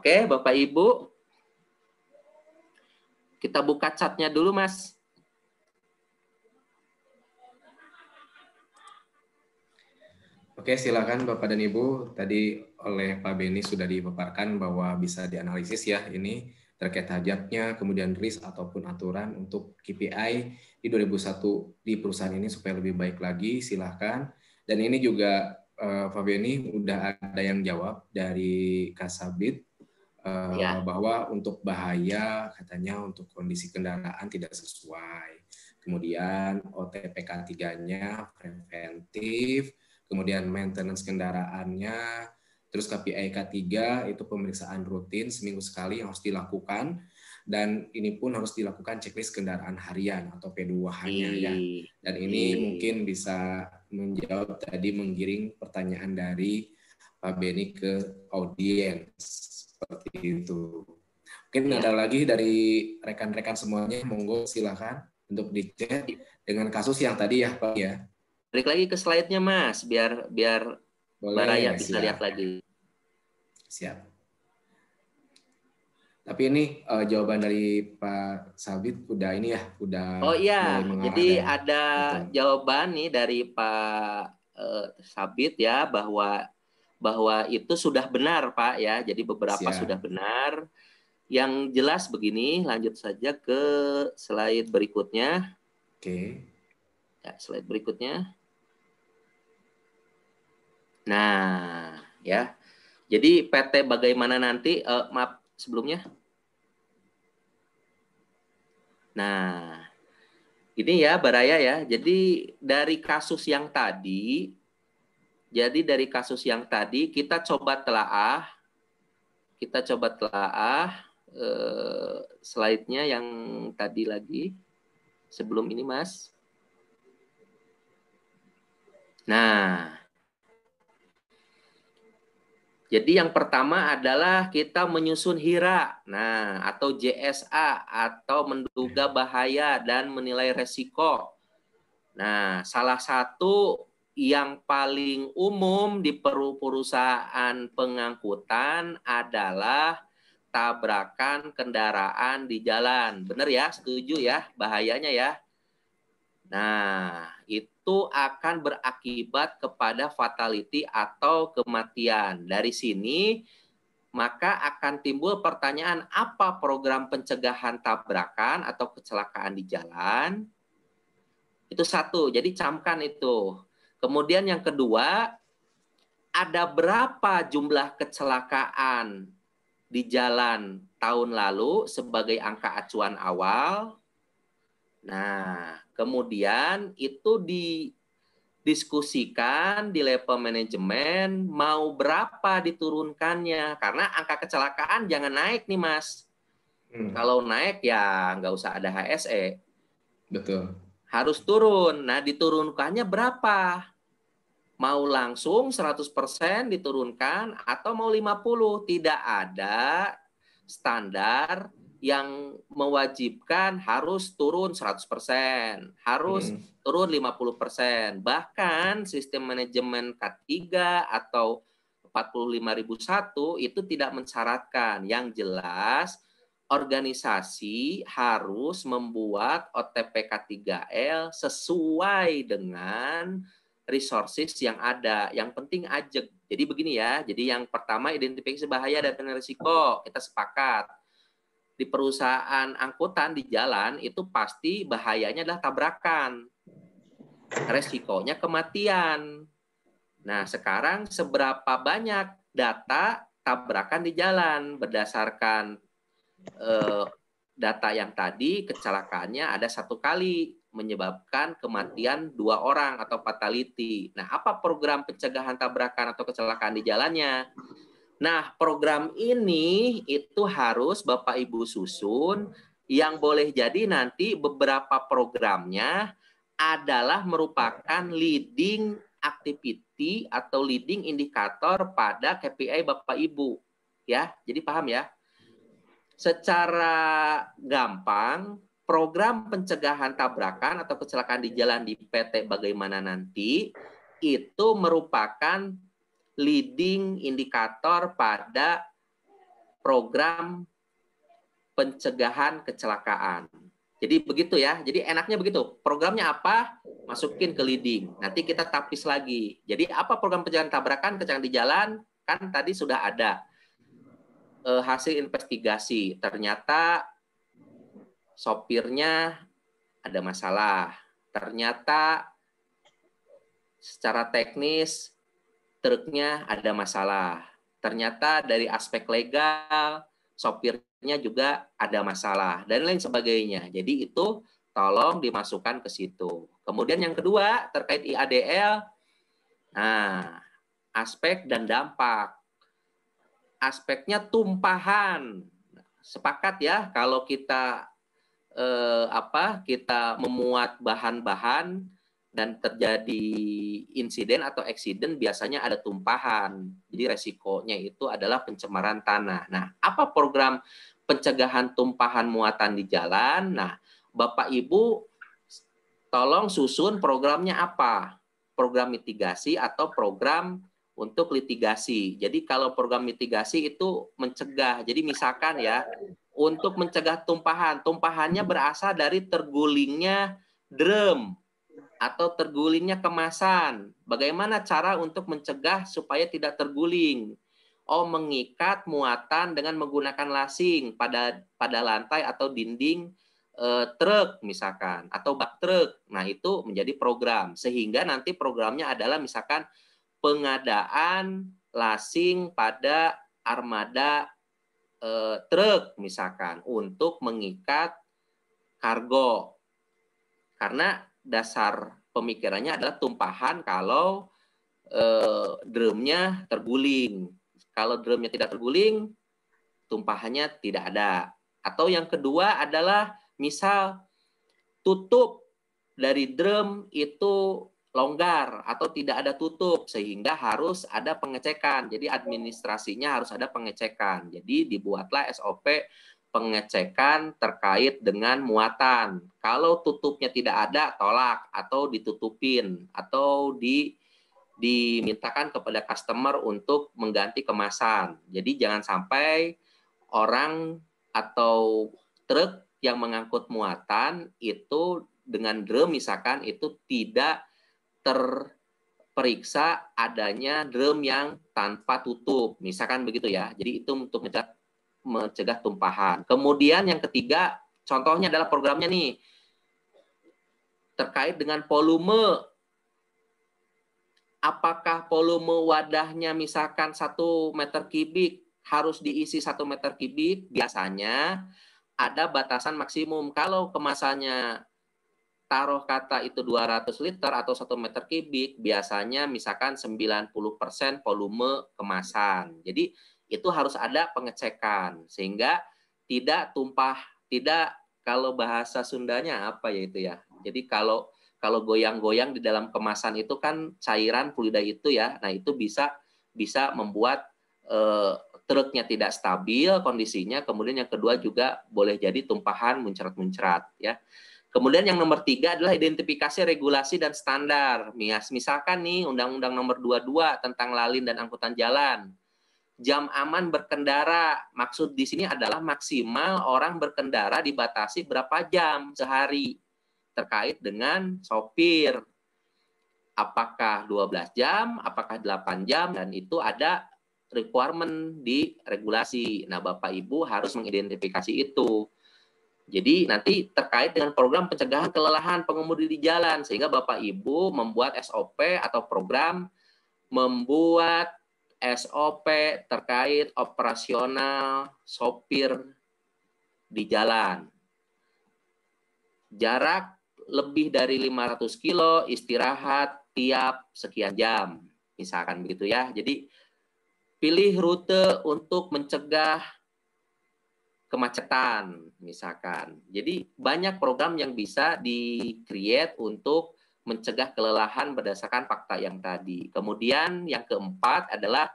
Oke, Bapak Ibu. Kita buka chatnya dulu, Mas. Oke, silakan Bapak dan Ibu. Tadi oleh Pak Beni sudah dipaparkan bahwa bisa dianalisis ya ini terkait hajatnya, kemudian risk ataupun aturan untuk KPI di 2001 di perusahaan ini supaya lebih baik lagi. Silakan. Dan ini juga Pak Beni udah ada yang jawab dari Kasabit bahwa untuk bahaya katanya untuk kondisi kendaraan tidak sesuai. Kemudian OTPK 3-nya preventif, kemudian maintenance kendaraannya, terus KPI K3 itu pemeriksaan rutin seminggu sekali yang harus dilakukan, dan ini pun harus dilakukan checklist kendaraan harian atau P2H-nya ya. Dan ini mungkin bisa menjawab tadi menggiring pertanyaan dari Pak Beni ke audiens. Seperti itu. Mungkin ada lagi dari rekan-rekan semuanya, monggo silakan untuk di-chat dengan kasus yang tadi ya Pak ya. Balik lagi ke slide-nya Mas, biar boleh, Baraya bisa lihat lagi. Siap. Tapi ini jawaban dari Pak Sabit udah ini ya, udah mulai mengarah. Jadi ada jawaban nih dari Pak Sabit ya bahwa itu sudah benar Pak ya. Jadi beberapa sudah benar. Yang jelas begini, lanjut saja ke slide berikutnya. Oke. Ya, slide berikutnya. Nah, ya. Jadi PT bagaimana nanti, maaf sebelumnya. Nah, ini ya Baraya ya. Jadi dari kasus yang tadi, kita coba telaah slide-nya yang tadi lagi sebelum ini Mas. Nah, jadi yang pertama adalah kita menyusun HIRA, atau JSA, atau menduga bahaya dan menilai resiko. Nah, salah satu yang paling umum di perusahaan pengangkutan adalah tabrakan kendaraan di jalan. Benar ya? Setuju ya? Bahayanya ya? Nah, itu akan berakibat kepada fatality atau kematian. Dari sini, maka akan timbul pertanyaan, apa program pencegahan tabrakan atau kecelakaan di jalan? Itu satu, jadi camkan itu. Kemudian yang kedua, ada berapa jumlah kecelakaan di jalan tahun lalu sebagai angka acuan awal? Nah, kemudian itu didiskusikan di level manajemen mau berapa diturunkannya. Karena angka kecelakaan jangan naik nih Mas. Kalau naik ya nggak usah ada HSE. Betul. Harus turun. Nah, diturunkannya berapa? Mau langsung 100% diturunkan atau mau 50%? Tidak ada standar yang mewajibkan harus turun 100%, harus turun 50%. Bahkan sistem manajemen K3 atau 45001 itu tidak mensyaratkan. Yang jelas organisasi harus membuat OTPK 3L sesuai dengan resources yang ada. Yang penting ajak. Jadi begini ya. Jadi yang pertama identifikasi bahaya dan risiko. Kita sepakat. Di perusahaan angkutan di jalan itu pasti bahayanya adalah tabrakan. Resikonya kematian. Nah, sekarang seberapa banyak data tabrakan di jalan berdasarkan data yang tadi, kecelakaannya ada 1 kali menyebabkan kematian 2 orang atau fatality. Nah, apa program pencegahan tabrakan atau kecelakaan di jalannya? Nah, program ini itu harus Bapak Ibu susun, yang boleh jadi nanti beberapa programnya adalah merupakan leading activity atau leading indikator pada KPI Bapak Ibu. Ya, jadi paham ya? Secara gampang, program pencegahan tabrakan atau kecelakaan di jalan di PT bagaimana nanti itu merupakan leading indikator pada program pencegahan kecelakaan. Jadi begitu ya. Jadi enaknya begitu. Programnya apa? Masukin ke leading. Nanti kita tapis lagi. Jadi apa program pencegahan tabrakan, kecelakaan di jalan? Kan tadi sudah ada hasil investigasi. Ternyata sopirnya ada masalah. Ternyata secara teknis truknya ada masalah. Ternyata dari aspek legal sopirnya juga ada masalah dan lain sebagainya. Jadi itu tolong dimasukkan ke situ. Kemudian yang kedua terkait IADL, nah aspek dan dampak. Aspeknya tumpahan. Sepakat ya kalau kita kita memuat bahan-bahan dan terjadi insiden atau eksiden, biasanya ada tumpahan. Jadi resikonya itu adalah pencemaran tanah. Nah, apa program pencegahan tumpahan muatan di jalan? Nah, Bapak Ibu tolong susun programnya apa? Program mitigasi atau program untuk litigasi. Jadi kalau program mitigasi itu mencegah. Jadi misalkan ya, untuk mencegah tumpahan, tumpahannya berasal dari tergulingnya drum atau tergulingnya kemasan. Bagaimana cara untuk mencegah supaya tidak terguling? Oh, mengikat muatan dengan menggunakan lasing pada lantai atau dinding truk misalkan atau bak truk. Nah, itu menjadi program. Sehingga nanti programnya adalah misalkan pengadaan lasing pada armada truk misalkan untuk mengikat kargo. Karena dasar pemikirannya adalah tumpahan kalau drumnya terguling. Kalau drumnya tidak terguling, tumpahannya tidak ada. Atau yang kedua adalah misal tutup dari drum itu longgar atau tidak ada tutup sehingga harus ada pengecekan. Jadi administrasinya harus ada pengecekan. Jadi dibuatlah SOP pengecekan terkait dengan muatan. Kalau tutupnya tidak ada, tolak atau ditutupin atau dimintakan kepada customer untuk mengganti kemasan. Jadi jangan sampai orang atau truk yang mengangkut muatan itu dengan drum misalkan itu tidak terperiksa adanya drum yang tanpa tutup. Misalkan begitu ya. Jadi itu untuk mencegah tumpahan. Kemudian yang ketiga, contohnya adalah programnya nih, terkait dengan volume. Apakah volume wadahnya misalkan 1 meter kubik harus diisi 1 meter kubik? Biasanya ada batasan maksimum. Kalau kemasannya taruh kata itu 200 liter atau 1 meter kubik, biasanya misalkan 90% volume kemasan. Jadi itu harus ada pengecekan sehingga tidak tumpah, tidak, kalau bahasa Sundanya apa ya itu ya. Jadi kalau goyang-goyang di dalam kemasan itu kan cairan fluida itu ya. Nah, itu bisa membuat truknya tidak stabil kondisinya. Kemudian yang kedua juga boleh jadi tumpahan muncrat-muncrat ya. Kemudian yang nomor 3 adalah identifikasi regulasi dan standar. Misalkan nih Undang-Undang Nomor 22 tentang lalin dan angkutan jalan. Jam aman berkendara, maksud di sini adalah maksimal orang berkendara dibatasi berapa jam sehari terkait dengan sopir. Apakah 12 jam, apakah 8 jam, dan itu ada requirement di regulasi. Nah, Bapak Ibu harus mengidentifikasi itu. Jadi nanti terkait dengan program pencegahan kelelahan pengemudi di jalan, sehingga Bapak Ibu membuat SOP atau program membuat SOP terkait operasional sopir di jalan. Jarak lebih dari 500 kilo, istirahat tiap sekian jam. Misalkan begitu ya. Jadi pilih rute untuk mencegah kemacetan misalkan. Jadi banyak program yang bisa di-create untuk mencegah kelelahan berdasarkan fakta yang tadi. Kemudian yang keempat adalah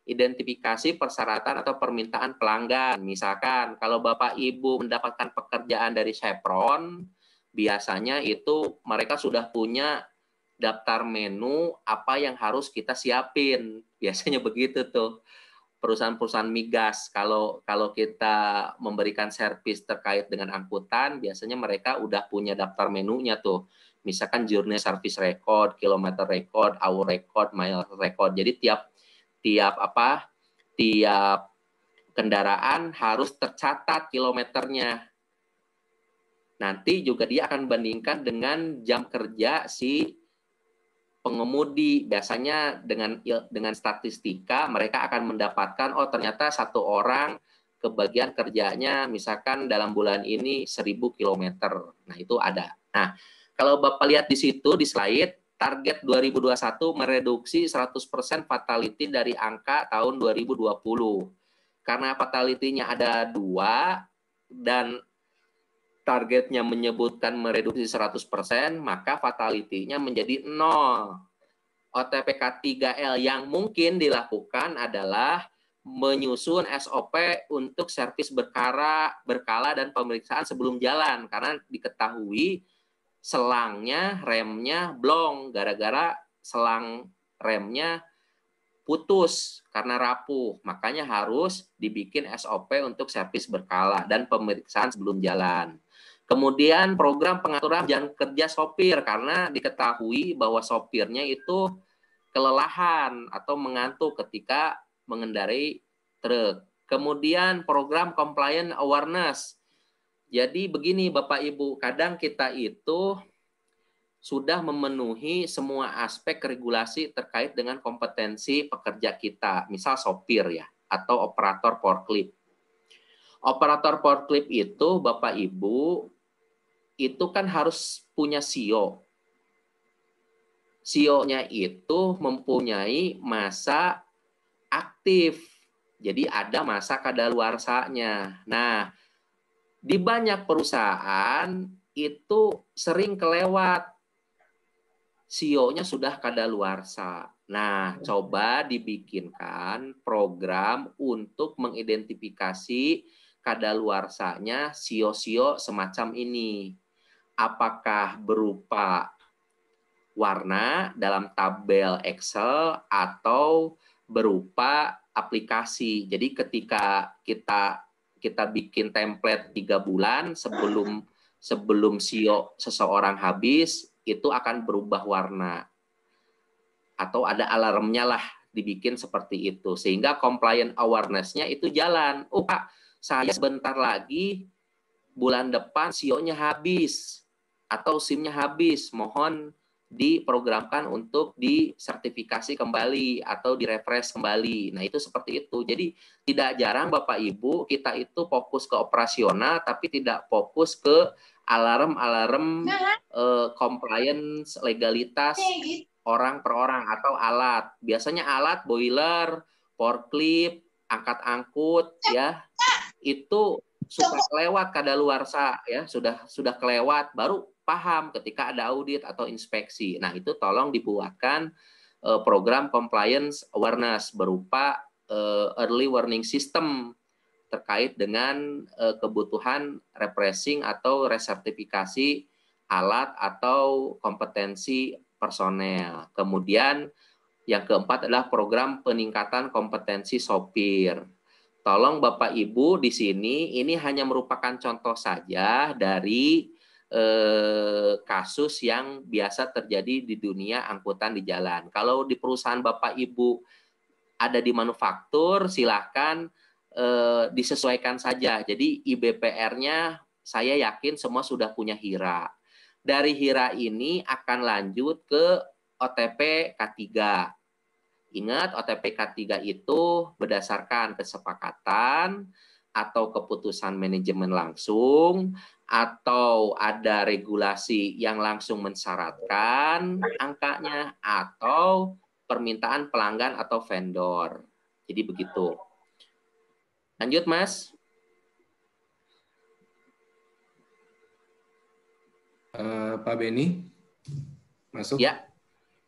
identifikasi persyaratan atau permintaan pelanggan. Misalkan kalau Bapak Ibu mendapatkan pekerjaan dari Chevron, biasanya itu mereka sudah punya daftar menu apa yang harus kita siapin. Biasanya begitu tuh. perusahaan-perusahaan migas. Kalau kita memberikan servis terkait dengan angkutan, biasanya mereka udah punya daftar menunya tuh. Misalkan journey service record, kilometer record, hour record, mile record. Jadi tiap kendaraan harus tercatat kilometernya. Nanti juga dia akan bandingkan dengan jam kerja si pengemudi. Biasanya dengan statistika mereka akan mendapatkan, oh ternyata satu orang kebagian kerjanya misalkan dalam bulan ini 1000 kilometer. Nah, itu ada. Nah, kalau Bapak lihat di situ di slide, target 2021 mereduksi 100% fatality dari angka tahun 2020. Karena fatality-nya ada 2 dan targetnya menyebutkan mereduksi 100%, maka fatality-nya menjadi 0. OTPK 3L yang mungkin dilakukan adalah menyusun SOP untuk servis berkala dan pemeriksaan sebelum jalan, karena diketahui selangnya, remnya blong, gara-gara selang remnya putus karena rapuh. Makanya harus dibikin SOP untuk servis berkala dan pemeriksaan sebelum jalan. Kemudian program pengaturan jam kerja sopir, karena diketahui bahwa sopirnya itu kelelahan atau mengantuk ketika mengendarai truk. Kemudian program compliance awareness. Jadi begini Bapak Ibu, kadang kita itu sudah memenuhi semua aspek regulasi terkait dengan kompetensi pekerja kita, misal sopir ya, atau operator forklift. Operator forklift itu Bapak Ibu itu kan harus punya CEO. CEO-nya itu mempunyai masa aktif. Jadi ada masa kadaluarsanya. Nah, di banyak perusahaan itu sering kelewat. CEO-nya sudah kadaluarsa. Nah, coba dibikinkan program untuk mengidentifikasi kadaluarsanya CEO-CEO semacam ini. Apakah berupa warna dalam tabel Excel atau berupa aplikasi. Jadi ketika kita bikin template 3 bulan sebelum CEO seseorang habis, itu akan berubah warna. Atau ada alarmnya lah dibikin seperti itu. Sehingga compliance awareness-nya itu jalan. Oh Pak, saya sebentar lagi bulan depan CEO-nya habis atau SIM-nya habis, mohon diprogramkan untuk disertifikasi kembali atau direfresh kembali. Nah, itu seperti itu. Jadi tidak jarang Bapak Ibu kita itu fokus ke operasional tapi tidak fokus ke alarm-alarm compliance legalitas orang per orang atau alat. Biasanya alat boiler, forklift, angkat-angkut ya. Itu suka kelewat kadaluarsa ya, sudah kelewat baru paham ketika ada audit atau inspeksi. Nah, itu tolong dibuatkan program compliance awareness berupa early warning system terkait dengan kebutuhan refreshing atau resertifikasi alat atau kompetensi personel. Kemudian yang keempat adalah program peningkatan kompetensi sopir. Tolong Bapak Ibu di sini ini hanya merupakan contoh saja dari kasus yang biasa terjadi di dunia angkutan di jalan. Kalau di perusahaan Bapak Ibu ada di manufaktur, silahkan disesuaikan saja. Jadi IBPR-nya saya yakin semua sudah punya HIRA. Dari HIRA ini akan lanjut ke OTP K3. Ingat, OTP K3 itu berdasarkan kesepakatan atau keputusan manajemen langsung, atau ada regulasi yang langsung mensyaratkan angkanya, atau permintaan pelanggan atau vendor. Jadi begitu. Lanjut, Mas. Pak Beni, masuk? Ya.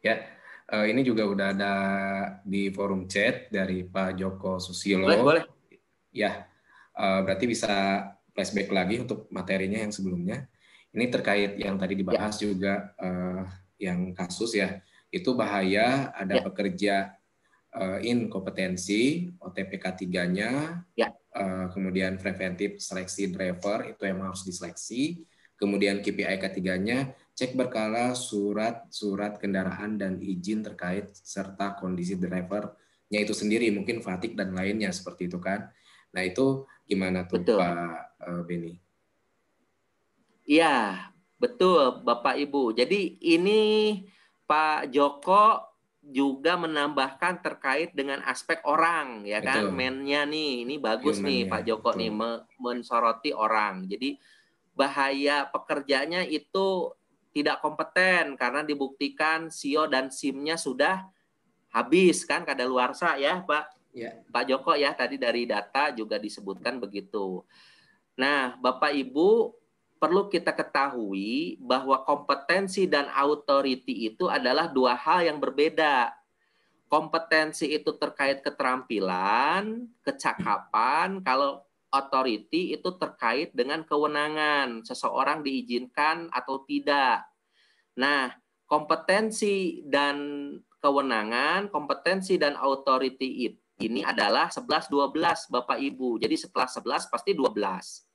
Ya. Ini juga udah ada di forum chat dari Pak Joko Susilo. Boleh. Ya, berarti bisa flashback lagi untuk materinya yang sebelumnya. Ini terkait yang tadi dibahas juga yang kasus ya. Itu bahaya ada pekerja inkompetensi, OTPK 3-nya, Ya. Kemudian preventif seleksi driver itu yang harus diseleksi, kemudian KPI ketiganya cek berkala surat kendaraan dan izin terkait serta kondisi drivernya itu sendiri, mungkin fatigue dan lainnya seperti itu kan. Nah itu gimana tuh Betul. Pak Beni? Iya, betul Bapak Ibu. Jadi ini Pak Joko juga menambahkan terkait dengan aspek orang, ya kan? Betul. Men-nya nih, ini bagus nih Human-nya, Pak Joko betul. nih mensoroti orang. Jadi bahaya pekerjanya itu tidak kompeten karena dibuktikan SIO dan SIM-nya sudah habis kan, kadaluarsa ya Pak. Ya. Pak Joko ya, tadi dari data juga disebutkan begitu. Nah, Bapak Ibu, perlu kita ketahui bahwa kompetensi dan authority itu adalah dua hal yang berbeda. Kompetensi itu terkait keterampilan, kecakapan, kalau authority itu terkait dengan kewenangan, seseorang diizinkan atau tidak. Nah, kompetensi dan kewenangan, kompetensi dan authority ini adalah 11-12 Bapak Ibu. Jadi setelah 11 pasti 12.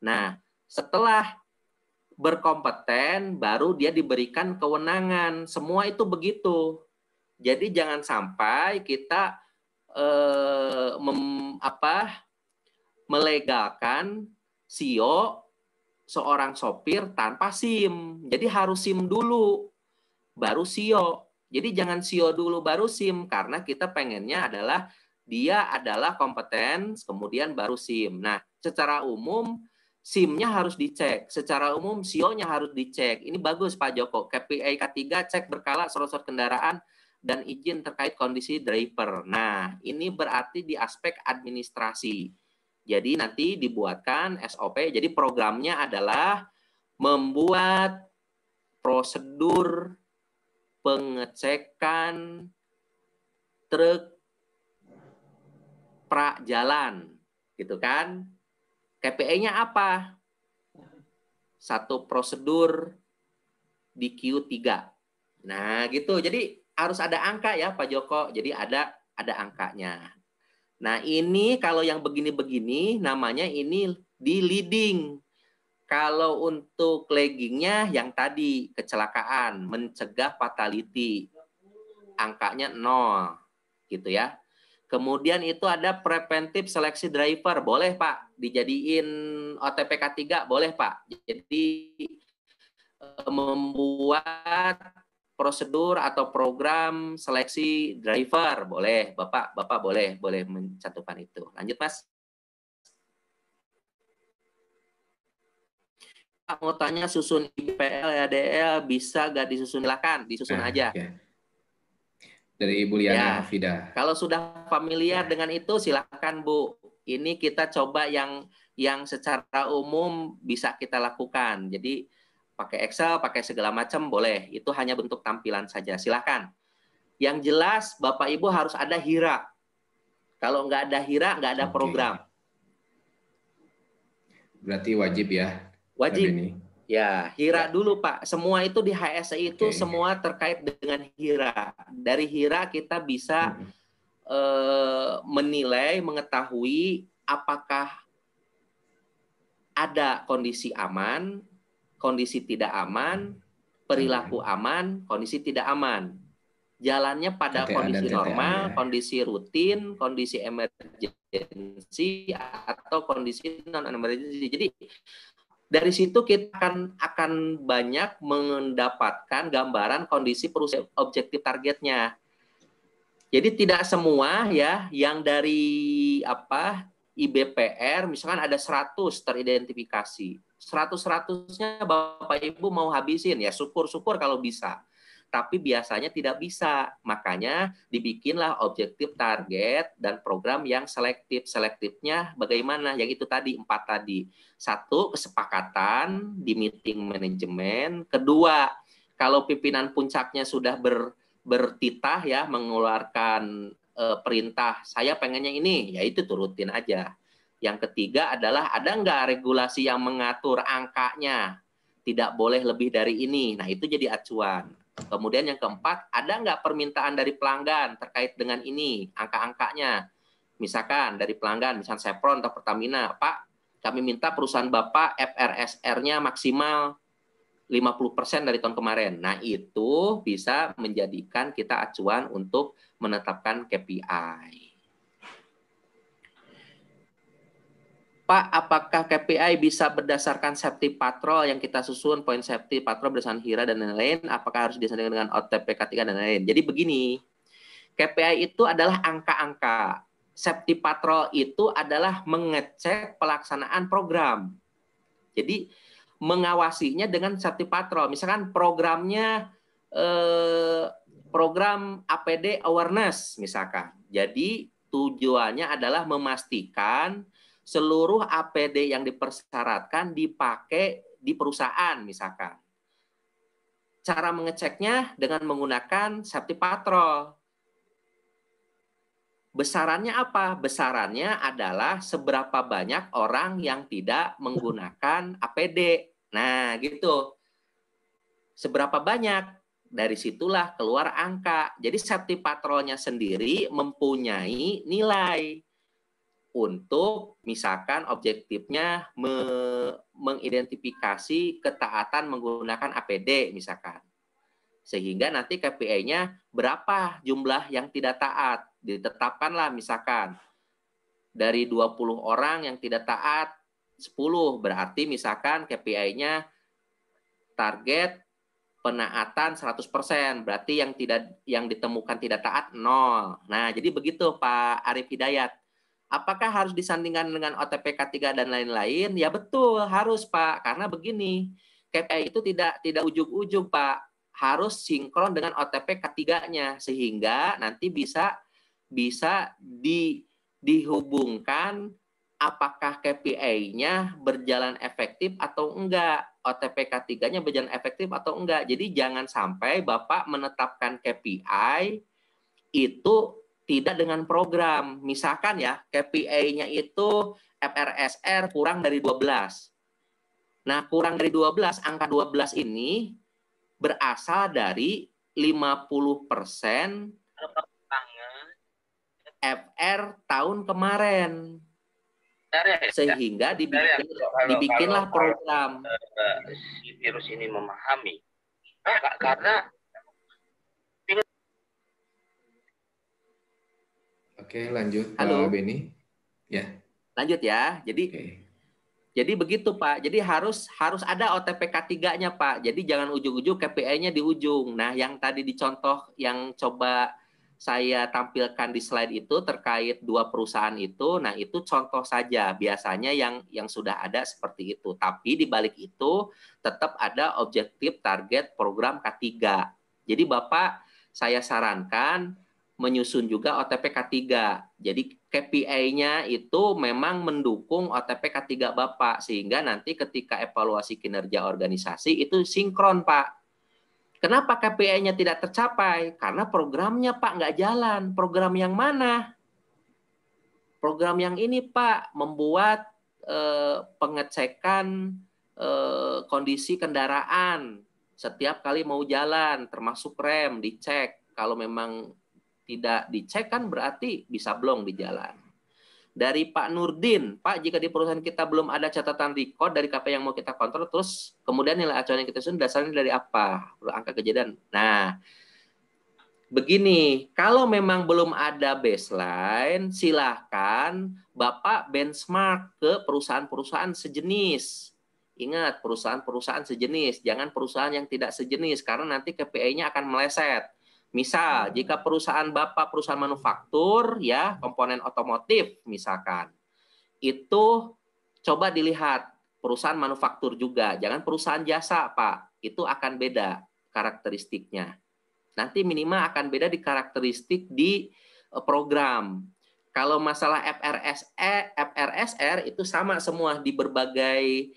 Nah, setelah berkompeten baru dia diberikan kewenangan. Semua itu begitu. Jadi jangan sampai kita melegalkan SIO seorang sopir tanpa SIM. Jadi harus SIM dulu, baru SIO. Jadi jangan SIO dulu baru SIM, karena kita pengennya adalah dia adalah kompeten, kemudian baru SIM. Nah, secara umum SIM-nya harus dicek, secara umum SIO-nya harus dicek. Ini bagus Pak Joko. KPI K3 cek berkala surat kendaraan dan izin terkait kondisi driver. Nah, ini berarti di aspek administrasi. Jadi nanti dibuatkan SOP. Jadi programnya adalah membuat prosedur pengecekan truk pra jalan, gitu kan? KPI-nya apa? Satu prosedur di Q3. Nah, gitu. Jadi harus ada angka ya, Pak Joko. Jadi ada angkanya. Nah, ini kalau yang begini-begini namanya ini di leading. Kalau untuk laggingnya yang tadi kecelakaan, mencegah fatality, angkanya 0, gitu ya. Kemudian itu ada preventif seleksi driver, boleh Pak, dijadiin OTPK 3, boleh Pak. Jadi membuat prosedur atau program seleksi driver, boleh Bapak boleh mencantumkan itu. Lanjut Mas. Mau tanya susun IPL, ADL bisa gak disusun? Silakan, disusun aja. Ya. Dari Ibu Liana Hafida. Kalau sudah familiar dengan itu, silakan Bu. Ini kita coba yang secara umum bisa kita lakukan. Jadi pakai Excel, pakai segala macam boleh. Itu hanya bentuk tampilan saja. Silakan. Yang jelas Bapak Ibu harus ada HIRA. Kalau nggak ada HIRA, nggak ada program. Berarti wajib ya? Wajib. Ya, HIRA dulu Pak. Semua itu di HSI itu semua terkait dengan HIRA. Dari HIRA kita bisa menilai, mengetahui apakah ada kondisi aman, kondisi tidak aman, perilaku aman, kondisi tidak aman. Jalannya pada kondisi normal, kondisi rutin, kondisi emergency, atau kondisi non-emergency. Jadi dari situ kita akan banyak mendapatkan gambaran kondisi perusahaan objektif targetnya. Jadi tidak semua ya yang dari IBPR misalkan ada 100 teridentifikasi. 100-100-nya Bapak Ibu mau habisin ya, syukur-syukur kalau bisa. Tapi biasanya tidak bisa. Makanya dibikinlah objektif target dan program yang selektif. Selektifnya bagaimana? Yang itu tadi, 4 tadi. 1, kesepakatan di meeting manajemen. 2, kalau pimpinan puncaknya sudah bertitah ya, mengeluarkan perintah, saya pengennya ini, ya itu turutin aja. Yang ketiga adalah ada nggak regulasi yang mengatur angkanya? Tidak boleh lebih dari ini. Nah, itu jadi acuan. Kemudian yang keempat, ada nggak permintaan dari pelanggan terkait dengan ini, angka-angkanya. Misalkan dari pelanggan, misalkan Chevron atau Pertamina, Pak, kami minta perusahaan Bapak FRSR-nya maksimal 50% dari tahun kemarin. Nah, itu bisa menjadikan kita acuan untuk menetapkan KPI. Pak, apakah KPI bisa berdasarkan safety patrol yang kita susun, poin safety patrol berdasarkan HIRA dan lain-lain? Apakah harus disandingkan dengan OTP K3 dan lain-lain? Jadi begini, KPI itu adalah angka-angka. Safety patrol itu adalah mengecek pelaksanaan program. Jadi mengawasinya dengan safety patrol. Misalkan programnya program APD awareness misalkan. Jadi tujuannya adalah memastikan seluruh APD yang dipersyaratkan dipakai di perusahaan misalkan. Cara mengeceknya dengan menggunakan safety patrol. Besarannya apa? Besarannya adalah seberapa banyak orang yang tidak menggunakan APD. Nah, gitu. Seberapa banyak? Dari situlah keluar angka. Jadi safety patrolnya sendiri mempunyai nilai untuk misalkan objektifnya mengidentifikasi ketaatan menggunakan APD misalkan. Sehingga nanti KPI-nya berapa jumlah yang tidak taat. Ditetapkanlah misalkan dari 20 orang yang tidak taat 10, berarti misalkan KPI-nya target penaatan 100%, berarti yang ditemukan tidak taat 0. Nah, jadi begitu Pak Arif Hidayat. Apakah harus disandingkan dengan OTP K3 dan lain-lain? Ya betul, harus Pak. Karena begini, KPI itu tidak ujug-ujug Pak. Harus sinkron dengan OTP K3-nya sehingga nanti bisa dihubungkan apakah KPI-nya berjalan efektif atau enggak, OTP K3-nya berjalan efektif atau enggak. Jadi jangan sampai Bapak menetapkan KPI itu tidak dengan program. Misalkan ya, KPI-nya itu FRSR kurang dari 12. Nah, kurang dari 12, angka 12 ini berasal dari 50% FR tahun kemarin. Sehingga dibikinlah program. Si virus ini memahami. Karena Oke, lanjut Halo. Pak Beni. Ya. Lanjut ya. Jadi begitu Pak. Jadi harus ada OTP K3-nya Pak. Jadi jangan ujung-ujung KPI-nya di ujung. Nah, yang tadi dicontoh yang coba saya tampilkan di slide itu terkait 2 perusahaan itu, nah itu contoh saja. Biasanya yang sudah ada seperti itu. Tapi di balik itu tetap ada objektif target program K3. Jadi Bapak, saya sarankan menyusun juga OTP K3. Jadi KPI-nya itu memang mendukung OTP K3 Bapak, sehingga nanti ketika evaluasi kinerja organisasi itu sinkron Pak. Kenapa KPI-nya tidak tercapai? Karena programnya Pak nggak jalan. Program yang mana? Program yang ini Pak, membuat pengecekan kondisi kendaraan setiap kali mau jalan, termasuk rem, dicek. Kalau memang tidak dicek kan berarti bisa blong di jalan. Dari Pak Nurdin, Pak, jika di perusahaan kita belum ada catatan record dari KPI yang mau kita kontrol, terus kemudian nilai acuan yang kita susun dasarnya dari apa? Angka kejadian. Nah, begini, kalau memang belum ada baseline, silahkan Bapak benchmark ke perusahaan-perusahaan sejenis. Ingat, perusahaan-perusahaan sejenis, jangan perusahaan yang tidak sejenis, karena nanti KPI-nya akan meleset. Misal, jika perusahaan Bapak perusahaan manufaktur, ya komponen otomotif misalkan, itu coba dilihat perusahaan manufaktur juga, jangan perusahaan jasa Pak, itu akan beda karakteristiknya. Nanti minimal akan beda di karakteristik di program. Kalau masalah FRSR itu sama semua di berbagai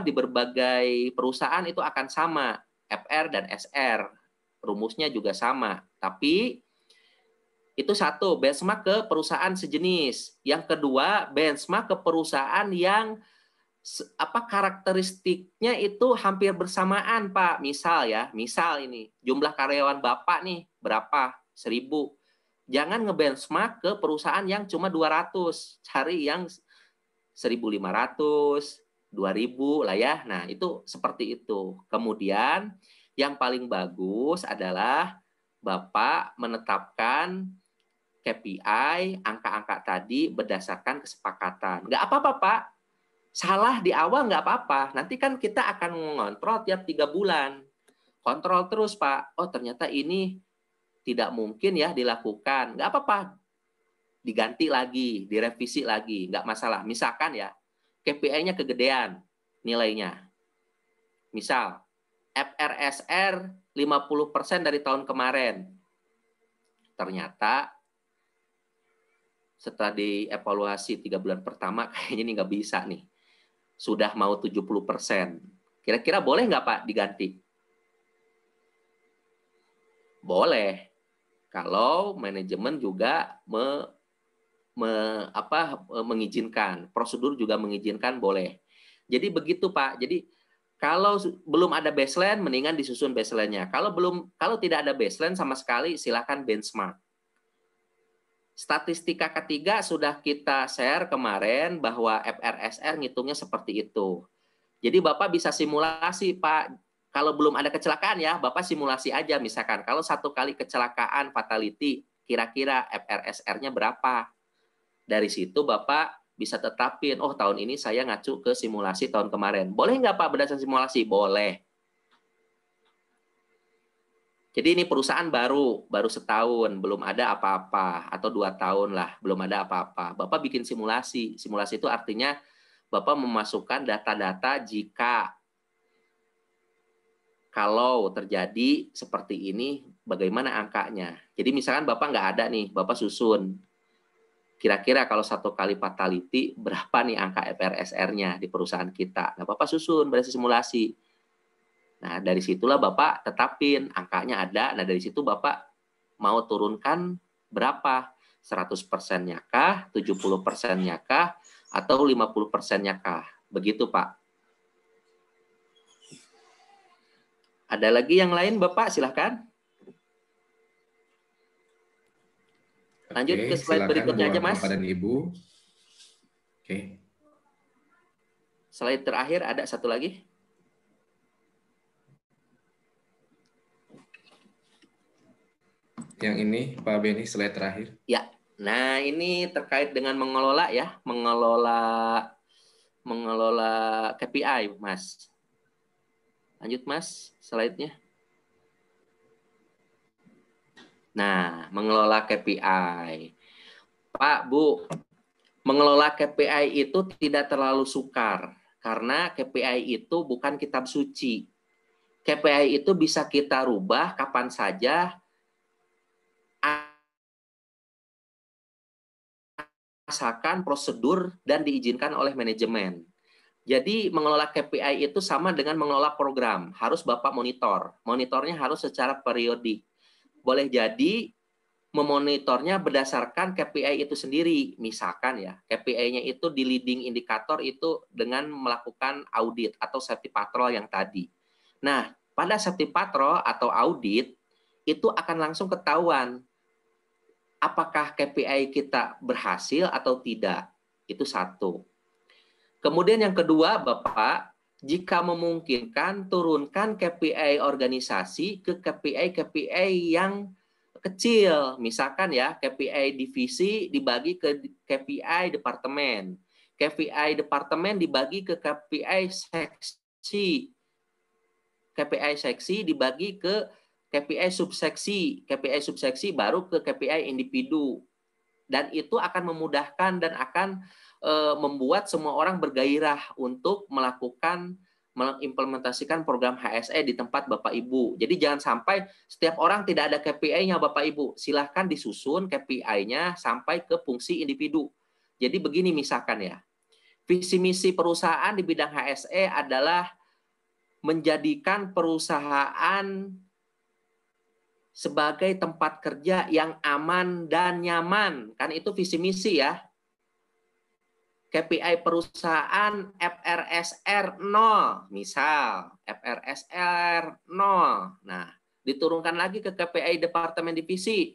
di berbagai perusahaan itu akan sama, FR dan SR. Rumusnya juga sama, tapi itu satu, benchmark ke perusahaan sejenis. Yang kedua, benchmark ke perusahaan yang karakteristiknya itu hampir bersamaan, Pak. Misal ini jumlah karyawan Bapak nih berapa? 1.000. Jangan ngebenchmark ke perusahaan yang cuma 200, cari yang 1.500, 2.000 lah ya. Nah, itu seperti itu. Kemudian yang paling bagus adalah Bapak menetapkan KPI, angka-angka tadi berdasarkan kesepakatan. Nggak apa-apa, Pak. Salah di awal nggak apa-apa. Nanti kan kita akan mengontrol tiap 3 bulan. Kontrol terus, Pak. Oh, ternyata ini tidak mungkin ya dilakukan. Nggak apa-apa. Diganti lagi, direvisi lagi. Nggak masalah. Misalkan ya, KPI-nya kegedean nilainya. Misal, FRSR 50% dari tahun kemarin. Ternyata setelah dievaluasi 3 bulan pertama, kayaknya ini nggak bisa nih. Sudah mau 70%. Kira-kira boleh nggak, Pak, diganti? Boleh. Kalau manajemen juga mengizinkan. Prosedur juga mengizinkan, boleh. Jadi begitu, Pak. Jadi kalau belum ada baseline, mendingan disusun baseline-nya. Kalau tidak ada baseline sama sekali, silakan benchmark. Statistika ketiga sudah kita share kemarin bahwa FRSR ngitungnya seperti itu. Jadi Bapak bisa simulasi, Pak. Kalau belum ada kecelakaan ya, Bapak simulasi aja. Misalkan kalau 1 kali kecelakaan fatality, kira-kira FRSR-nya berapa? Dari situ Bapak bisa tetapin, oh tahun ini saya ngacu ke simulasi tahun kemarin. Boleh nggak, Pak, berdasarkan simulasi? Boleh. Jadi ini perusahaan baru setahun, belum ada apa-apa, atau 2 tahun lah, belum ada apa-apa. Bapak bikin simulasi. Simulasi itu artinya Bapak memasukkan data-data jika kalau terjadi seperti ini, bagaimana angkanya. Jadi misalkan Bapak nggak ada nih, Bapak susun. Kira-kira kalau 1 kali fatality, berapa nih angka FRSR-nya di perusahaan kita. Nah, Bapak susun berdasarkan simulasi. Nah, dari situlah Bapak tetapin angkanya ada. Nah, dari situ Bapak mau turunkan berapa? 100%-nya kah? 70%-nya kah? Atau 50%-nya kah? Begitu, Pak. Ada lagi yang lain, Bapak? Silahkan. Lanjut ke slide berikutnya aja, Mas. Bapak dan Ibu. Oke. Slide terakhir ada satu lagi. Yang ini, Pak Beni, slide terakhir. Ya, nah ini terkait dengan mengelola ya, mengelola KPI, Mas. Lanjut, Mas, slide-nya. Nah, mengelola KPI. Pak, Bu, mengelola KPI itu tidak terlalu sukar, karena KPI itu bukan kitab suci. KPI itu bisa kita rubah kapan saja, asalkan prosedur dan diizinkan oleh manajemen. Jadi mengelola KPI itu sama dengan mengelola program. Harus Bapak monitor. Monitornya harus secara periodik. Boleh jadi memonitornya berdasarkan KPI itu sendiri. Misalkan ya, KPI-nya itu di leading indikator itu dengan melakukan audit atau safety patrol yang tadi. Nah, pada safety patrol atau audit, itu akan langsung ketahuan apakah KPI kita berhasil atau tidak. Itu satu. Kemudian yang kedua, Bapak, jika memungkinkan turunkan KPI organisasi ke KPI yang kecil. Misalkan ya, KPI divisi dibagi ke KPI departemen. KPI departemen dibagi ke KPI seksi. KPI seksi dibagi ke KPI subseksi. KPI subseksi baru ke KPI individu. Dan itu akan memudahkan dan akan membuat semua orang bergairah untuk mengimplementasikan program HSE di tempat Bapak Ibu. Jadi jangan sampai setiap orang tidak ada KPI-nya Bapak Ibu. Silahkan disusun KPI-nya sampai ke fungsi individu. Jadi begini misalkan ya, visi misi perusahaan di bidang HSE adalah menjadikan perusahaan sebagai tempat kerja yang aman dan nyaman. Kan itu visi misi ya. KPI perusahaan FRSR 0, misal FRSR 0. Nah, diturunkan lagi ke KPI departemen divisi.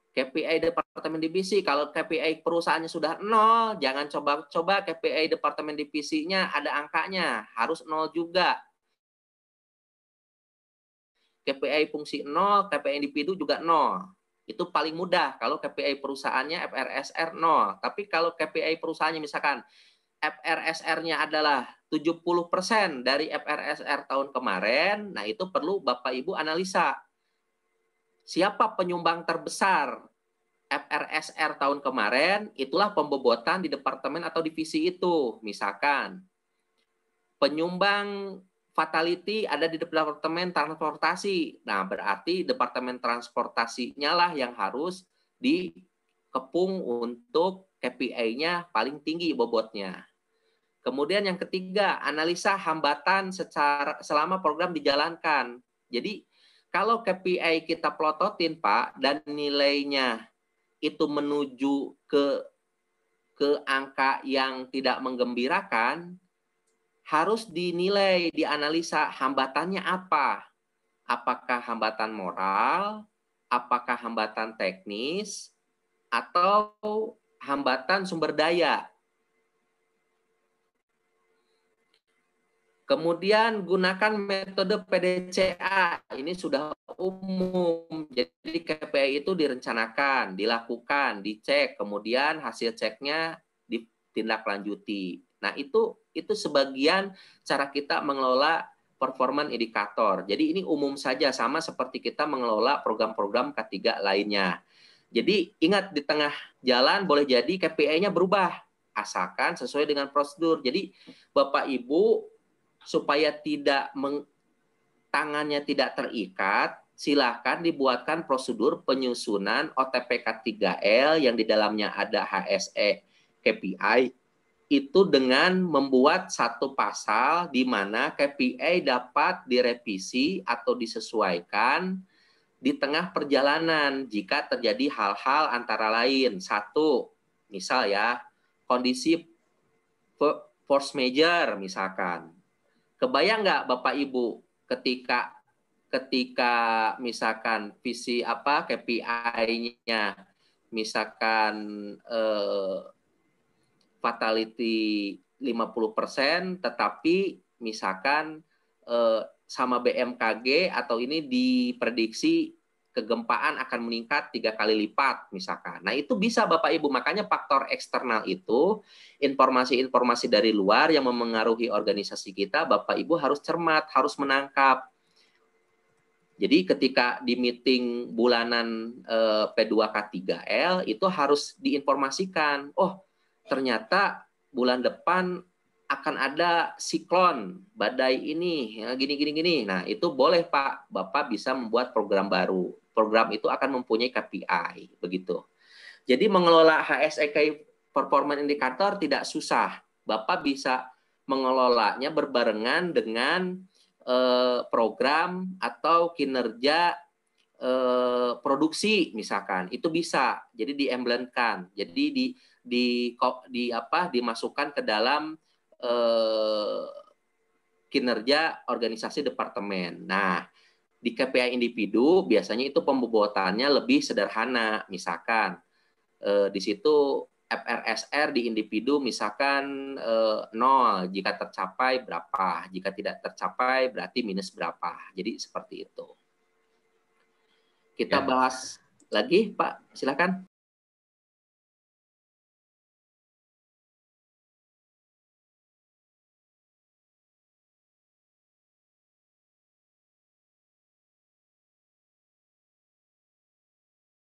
KPI departemen divisi, kalau KPI perusahaannya sudah 0, jangan coba-coba KPI departemen divisinya ada angkanya, harus 0 juga. KPI fungsi 0, KPI individu juga 0. Itu paling mudah kalau KPI perusahaannya FRSR 0. Tapi kalau KPI perusahaannya misalkan FRSR-nya adalah 70% dari FRSR tahun kemarin, nah itu perlu Bapak Ibu analisa. Siapa penyumbang terbesar FRSR tahun kemarin, itulah pembobotan di departemen atau divisi itu. Misalkan penyumbang fatality ada di departemen transportasi. Nah, berarti departemen transportasinya lah yang harus dikepung untuk KPI-nya paling tinggi bobotnya. Kemudian yang ketiga, analisa hambatan selama program dijalankan. Jadi, kalau KPI kita plototin, Pak, dan nilainya itu menuju ke angka yang tidak menggembirakan, harus dinilai, dianalisa hambatannya apa. Apakah hambatan moral, apakah hambatan teknis, atau hambatan sumber daya. Kemudian gunakan metode PDCA. Ini sudah umum. Jadi KPI itu direncanakan, dilakukan, dicek, kemudian hasil ceknya ditindaklanjuti. Nah, itu sebagian cara kita mengelola performance indikator. Jadi ini umum saja, sama seperti kita mengelola program-program K3 lainnya. Jadi ingat, di tengah jalan boleh jadi KPI-nya berubah, asalkan sesuai dengan prosedur. Jadi Bapak Ibu, supaya tangannya tidak terikat, silakan dibuatkan prosedur penyusunan OTP K3L yang di dalamnya ada HSE KPI, itu dengan membuat satu pasal di mana KPI dapat direvisi atau disesuaikan di tengah perjalanan jika terjadi hal-hal antara lain. Satu, misal ya, kondisi force major misalkan. Kebayang nggak Bapak Ibu ketika misalkan visi KPI-nya misalkan fatality 50%, tetapi misalkan sama BMKG atau ini diprediksi kegempaan akan meningkat 3 kali lipat misalkan. Nah, itu bisa Bapak Ibu, makanya faktor eksternal itu, informasi-informasi dari luar yang memengaruhi organisasi kita, Bapak Ibu harus cermat, harus menangkap. Jadi ketika di meeting bulanan P2K3L itu harus diinformasikan, oh ternyata bulan depan akan ada siklon, badai ini, ya, gini. Nah, itu boleh Pak, Bapak bisa membuat program baru. Program itu akan mempunyai KPI, begitu. Jadi mengelola HSEK Performance Indicator tidak susah. Bapak bisa mengelolanya berbarengan dengan program atau kinerja produksi misalkan. Itu bisa. Jadi diemblenkan. Jadi dimasukkan ke dalam kinerja organisasi departemen. Nah, di KPI individu biasanya itu pembobotannya lebih sederhana. Misalkan di situ FRSR di individu misalkan 0, jika tercapai berapa, jika tidak tercapai berarti minus berapa. Jadi seperti itu. Kita bahas lagi, Pak, silakan.